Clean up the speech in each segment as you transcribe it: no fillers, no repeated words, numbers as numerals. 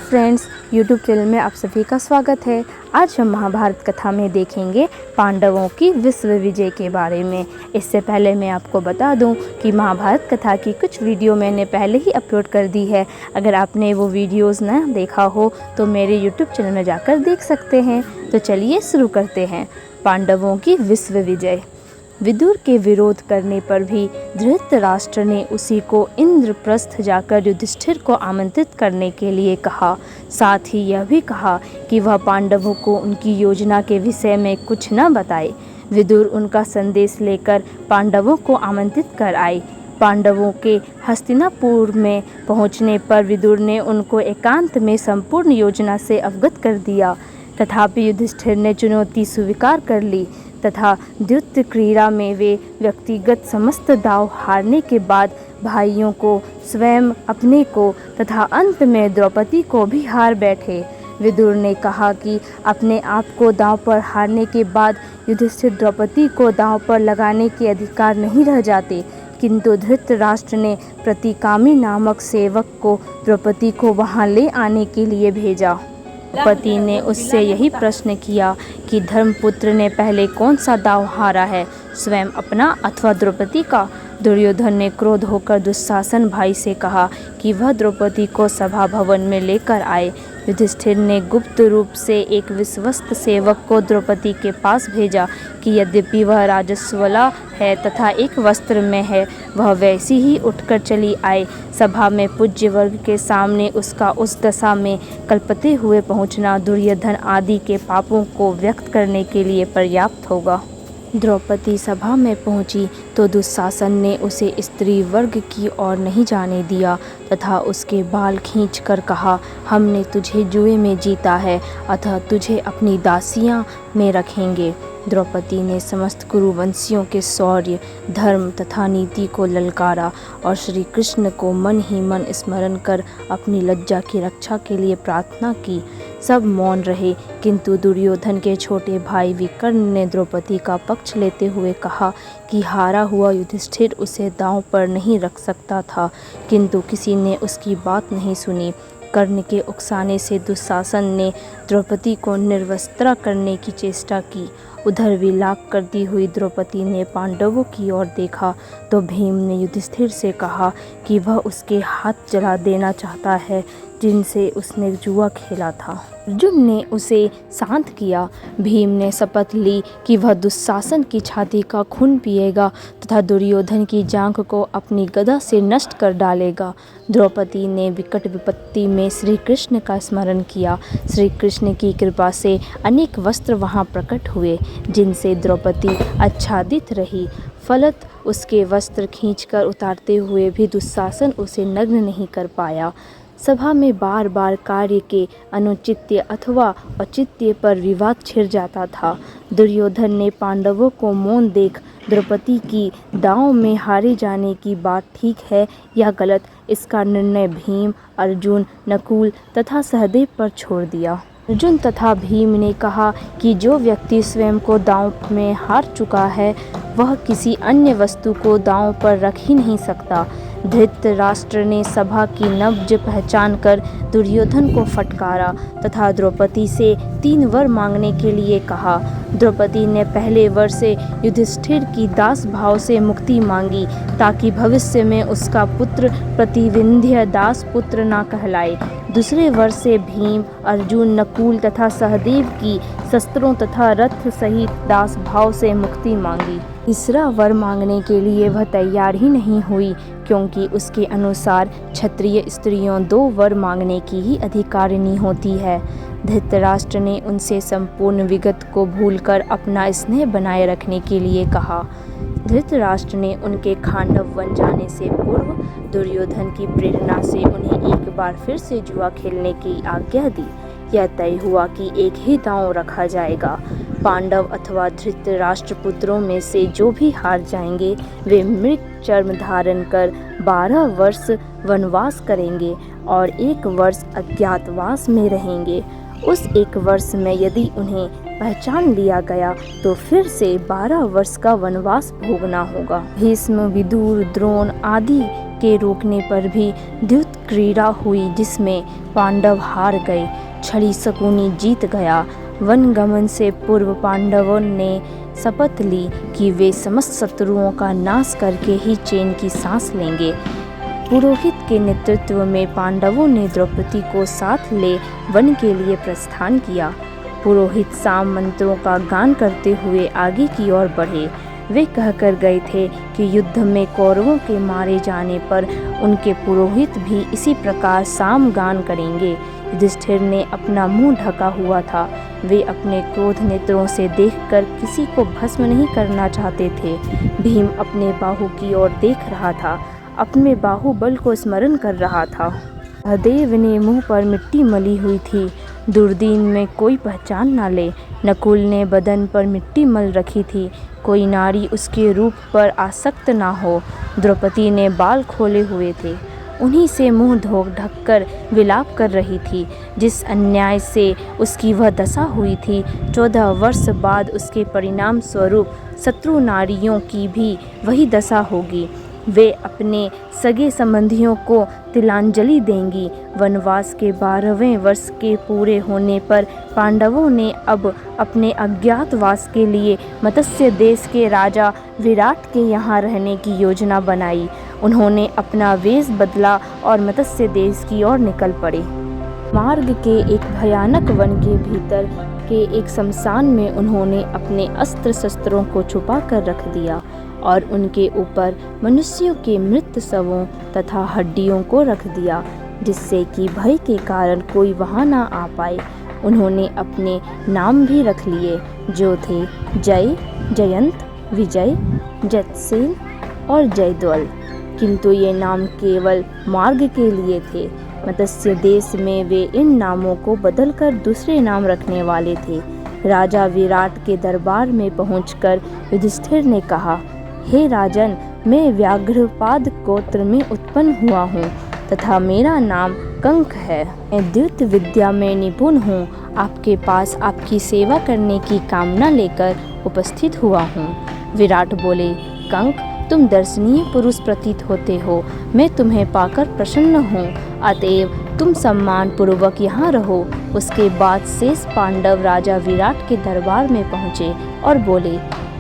Friends, YouTube channel में आप सभी का स्वागत है। आज हम महाभारत कथा में देखेंगे पांडवों की विश्व विजय के बारे में। इससे पहले मैं आपको बता दूं कि महाभारत कथा की कुछ वीडियो मैंने पहले ही अपलोड कर दी है। अगर आपने वो वीडियोस ना देखा हो तो मेरे YouTube चैनल में जाकर देख सकते हैं। तो चलिए शुरू करते हैं। पांडवों की विश्व विजय। विदुर के विरोध करने पर भी धृतराष्ट्र ने उसी को इंद्रप्रस्थ जाकर युधिष्ठिर को आमंत्रित करने के लिए कहा। साथ ही यह भी कहा कि वह पांडवों को उनकी योजना के विषय में कुछ न बताए। विदुर उनका संदेश लेकर पांडवों को आमंत्रित कर आए। पांडवों के हस्तिनापुर में पहुंचने पर विदुर ने उनको एकांत में संपूर्ण योजना से अवगत कर दिया। तथापि युधिष्ठिर ने चुनौती स्वीकार कर ली तथा द्युत क्रीड़ा में वे व्यक्तिगत समस्त दांव हारने के बाद भाइयों को, स्वयं अपने को तथा अंत में द्रौपदी को भी हार बैठे। विदुर ने कहा कि अपने आप को दांव पर हारने के बाद युधिष्ठिर द्रौपदी को दांव पर लगाने के अधिकार नहीं रह जाते, किंतु धृतराष्ट्र ने प्रतिकामी नामक सेवक को द्रौपदी को वहां ले आने के लिए भेजा। पति ने उससे यही प्रश्न किया कि धर्मपुत्र ने पहले कौन सा दांव हारा है, स्वयं अपना अथवा द्रौपदी का। दुर्योधन ने क्रोध होकर दुशासन भाई से कहा कि वह द्रौपदी को सभा भवन में लेकर आए। युधिष्ठिर ने गुप्त रूप से एक विश्वस्त सेवक को द्रौपदी के पास भेजा कि यद्यपि वह राजस्वला है तथा एक वस्त्र में है, वह वैसी ही उठकर चली आए। सभा में पूज्य वर्ग के सामने उसका उस दशा में कल्पते हुए पहुंचना दुर्योधन आदि के पापों को व्यक्त करने के लिए पर्याप्त होगा। द्रौपदी सभा में पहुंची तो दुशासन ने उसे स्त्री वर्ग की ओर नहीं जाने दिया तथा उसके बाल खींचकर कहा, हमने तुझे जुए में जीता है, अतः तुझे अपनी दासियां में रखेंगे। द्रौपदी ने समस्त कुरुवंशियों के शौर्य, धर्म तथा नीति को ललकारा और श्री कृष्ण को मन ही मन स्मरण कर अपनी लज्जा की रक्षा के लिए प्रार्थना की। सब मौन रहे, किंतु दुर्योधन के छोटे भाई विकर्ण ने द्रौपदी का पक्ष लेते हुए कहा कि हारा हुआ युधिष्ठिर उसे दांव पर नहीं रख सकता था, किंतु किसी ने उसकी बात नहीं सुनी। कर्ण के उकसाने से दुशासन ने द्रौपदी को निर्वस्त्र करने की चेष्टा की। उधर विलाप करती हुई द्रौपदी ने पांडवों की ओर देखा तो भीम ने युधिष्ठिर से कहा कि वह उसके हाथ जला देना चाहता है जिनसे उसने जुआ खेला था। अर्जुन ने उसे शांत किया। भीम ने शपथ ली कि वह दुशासन की छाती का खून पिएगा तथा दुर्योधन की जांघ को अपनी गदा से नष्ट कर डालेगा। द्रौपदी ने विकट विपत्ति में श्री कृष्ण का स्मरण किया। श्री कृष्ण की कृपा से अनेक वस्त्र वहां प्रकट हुए जिनसे द्रौपदी आच्छादित रही। फलत उसके वस्त्र खींचकर उतारते हुए भी दुशासन उसे नग्न नहीं कर पाया। सभा में बार बार कार्य के अनुचित्य अथवा औचित्य पर विवाद छिड़ जाता था। दुर्योधन ने पांडवों को मौन देख द्रौपदी की दांव में हारे जाने की बात ठीक है या गलत, इसका निर्णय भीम, अर्जुन, नकुल तथा सहदेव पर छोड़ दिया। अर्जुन तथा भीम ने कहा कि जो व्यक्ति स्वयं को दांव में हार चुका है वह किसी अन्य वस्तु को दांव पर रख ही नहीं सकता। धृतराष्ट्र ने सभा की नब्ज पहचान कर दुर्योधन को फटकारा तथा द्रौपदी से 3 वर मांगने के लिए कहा। द्रौपदी ने पहले वर से युधिष्ठिर की दास भाव से मुक्ति मांगी ताकि भविष्य में उसका पुत्र प्रतिविंध्य दास पुत्र ना कहलाए। दूसरे वर से भीम, अर्जुन, नकुल तथा सहदेव की शस्त्रों तथा रथ सहित दास भाव से मुक्ति मांगी। तीसरा वर मांगने के लिए वह तैयार ही नहीं हुई, क्योंकि उसके अनुसार क्षत्रिय स्त्रियों 2 वर मांगने की ही अधिकारिणी होती है। धृतराष्ट्र ने उनसे संपूर्ण विगत को भूलकर अपना स्नेह बनाए रखने के लिए कहा। धृतराष्ट्र ने उनके खांडव बन जाने से पूर्व दुर्योधन की प्रेरणा से उन्हें एक बार फिर से जुआ खेलने की आज्ञा दी। यह तय हुआ कि एक ही दांव रखा जाएगा। पांडव अथवा धृतराष्ट्र पुत्रों में से जो भी हार जाएंगे वे मृग चर्म धारण कर 12 वर्ष वनवास करेंगे और 1 वर्ष अज्ञातवास में रहेंगे। उस 1 वर्ष में यदि उन्हें पहचान लिया गया तो फिर से 12 वर्ष का वनवास भोगना होगा। भीष्म, विदुर, द्रोण आदि के रोकने पर भी द्यूत क्रीड़ा हुई जिसमें पांडव हार गए। छड़ी शकुनी जीत गया। वनगमन से पूर्व पांडवों ने शपथ ली कि वे समस्त शत्रुओं का नाश करके ही चैन की सांस लेंगे। पुरोहित के नेतृत्व में पांडवों ने द्रौपदी को साथ ले वन के लिए प्रस्थान किया। पुरोहित साम मंत्रों का गान करते हुए आगे की ओर बढ़े। वे कहकर गए थे कि युद्ध में कौरवों के मारे जाने पर उनके पुरोहित भी इसी प्रकार साम गान करेंगे। युधिष्ठिर ने अपना मुंह ढका हुआ था। वे अपने क्रोध नेत्रों से देखकर किसी को भस्म नहीं करना चाहते थे। भीम अपने बाहु की ओर देख रहा था, अपने बाहुबल को स्मरण कर रहा था। सहदेव ने मुंह पर मिट्टी मली हुई थी, दुर्दीन में कोई पहचान न ले। नकुल ने बदन पर मिट्टी मल रखी थी, कोई नारी उसके रूप पर आसक्त ना हो। द्रौपदी ने बाल खोले हुए थे, उन्हीं से मुंह ढककर विलाप कर रही थी। जिस अन्याय से उसकी वह दशा हुई थी, 14 वर्ष बाद उसके परिणाम स्वरूप शत्रु नारियों की भी वही दशा होगी। वे अपने सगे संबंधियों को तिलांजलि देंगी। वनवास के 12वें वर्ष के पूरे होने पर पांडवों ने अब अपने अज्ञातवास के लिए मत्स्य देश के राजा विराट के यहाँ रहने की योजना बनाई। उन्होंने अपना वेश बदला और मत्स्य देश की ओर निकल पड़े। मार्ग के एक भयानक वन के भीतर के एक शमशान में उन्होंने अपने अस्त्र शस्त्रों को छुपा कर रख दिया और उनके ऊपर मनुष्यों के मृत शवों तथा हड्डियों को रख दिया, जिससे कि भय के कारण कोई वहां ना आ पाए। उन्होंने अपने नाम भी रख लिए, जो थे जय, जयंत, विजय, जयसेन और जयद्वल। किंतु ये नाम केवल मार्ग के लिए थे। मत्स्य देश में वे इन नामों को बदलकर दूसरे नाम रखने वाले थे। राजा विराट के दरबार में पहुंचकर युधिष्ठिर ने कहा, हे राजन, मैं व्याघ्रपाद गोत्र में उत्पन्न हुआ हूँ तथा मेरा नाम कंक है। मैं द्युत विद्या में निपुण हूँ। आपके पास आपकी सेवा करने की कामना लेकर उपस्थित हुआ हूँ। विराट बोले, कंक, तुम दर्शनीय पुरुष प्रतीत होते हो। मैं तुम्हें पाकर प्रसन्न हूँ, अतएव तुम सम्मान पूर्वक यहाँ रहो। उसके बाद शेष पांडव राजा विराट के दरबार में पहुँचे और बोले,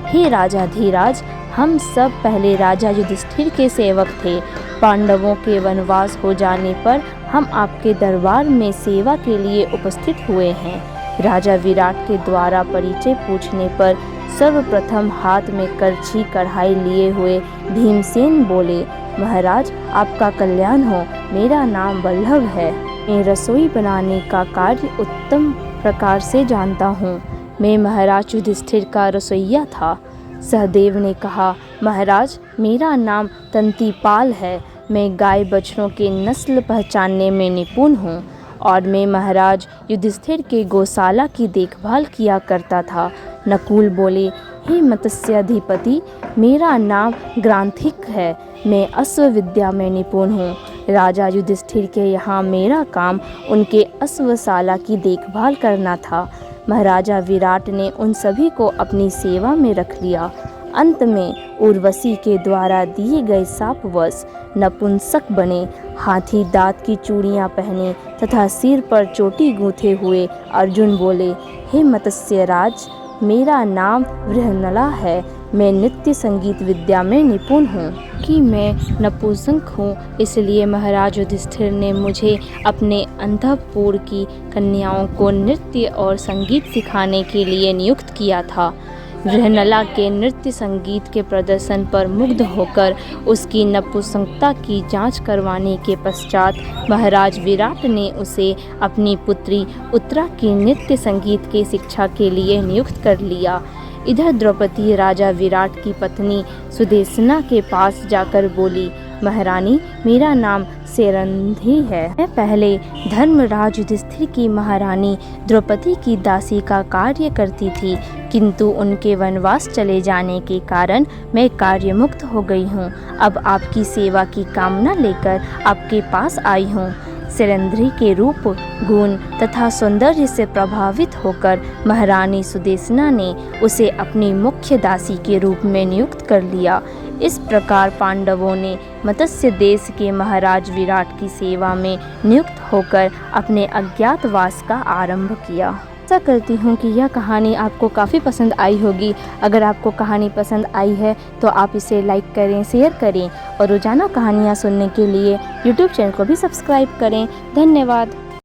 हे राजा धीराज, हम सब पहले राजा युधिष्ठिर के सेवक थे। पांडवों के वनवास हो जाने पर हम आपके दरबार में सेवा के लिए उपस्थित हुए हैं। राजा विराट के द्वारा परिचय पूछने पर सर्वप्रथम हाथ में करछी कढ़ाई लिए हुए भीमसेन बोले, महाराज, आपका कल्याण हो। मेरा नाम वल्लभ है। मैं रसोई बनाने का कार्य उत्तम प्रकार से जानता हूँ। मैं महाराज युधिष्ठिर का रसोइया था। सहदेव ने कहा, महाराज, मेरा नाम तंतीपाल है। मैं गाय बछड़ों के नस्ल पहचानने में निपुण हूँ और मैं महाराज युधिष्ठिर के गौशाला की देखभाल किया करता था। नकुल बोले, हे मत्स्याधिपति, मेरा नाम ग्रांथिक है। मैं अश्व विद्या में निपुण हूँ। राजा युधिष्ठिर के यहाँ मेरा काम उनके अश्वशाला की देखभाल करना था। महाराजा विराट ने उन सभी को अपनी सेवा में रख लिया। अंत में उर्वशी के द्वारा दिए गए शापवश नपुंसक बने, हाथी दांत की चूड़ियां पहने तथा सिर पर चोटी गूंथे हुए अर्जुन बोले, हे मत्स्यराज, मेरा नाम बृहन्नला है। मैं नृत्य संगीत विद्या में निपुण हूँ। कि मैं नपुंसक हूँ, इसलिए महाराज युधिष्ठिर ने मुझे अपने अंतःपुर की कन्याओं को नृत्य और संगीत सिखाने के लिए नियुक्त किया था। बृहन्नला के नृत्य संगीत के प्रदर्शन पर मुग्ध होकर उसकी नपुंसकता की जांच करवाने के पश्चात महाराज विराट ने उसे अपनी पुत्री उत्तरा की नृत्य संगीत की शिक्षा के लिए नियुक्त कर लिया। इधर द्रौपदी राजा विराट की पत्नी सुदेशना के पास जाकर बोली, महारानी, मेरा नाम सेरंधी है। मैं पहले धर्मराज युधिष्ठिर की महारानी द्रौपदी की दासी का कार्य करती थी, किंतु उनके वनवास चले जाने के कारण मैं कार्य मुक्त हो गई हूँ। अब आपकी सेवा की कामना लेकर आपके पास आई हूँ। सेरंधी के रूप, गुण तथा सौंदर्य से प्रभावित होकर महारानी सुदेशना ने उसे अपनी मुख्य दासी के रूप में नियुक्त कर लिया। इस प्रकार पांडवों ने मत्स्य देश के महाराज विराट की सेवा में नियुक्त होकर अपने अज्ञातवास का आरंभ किया। आशा करती हूँ कि यह कहानी आपको काफ़ी पसंद आई होगी। अगर आपको कहानी पसंद आई है तो आप इसे लाइक करें, शेयर करें और रोज़ाना कहानियाँ सुनने के लिए YouTube चैनल को भी सब्सक्राइब करें। धन्यवाद।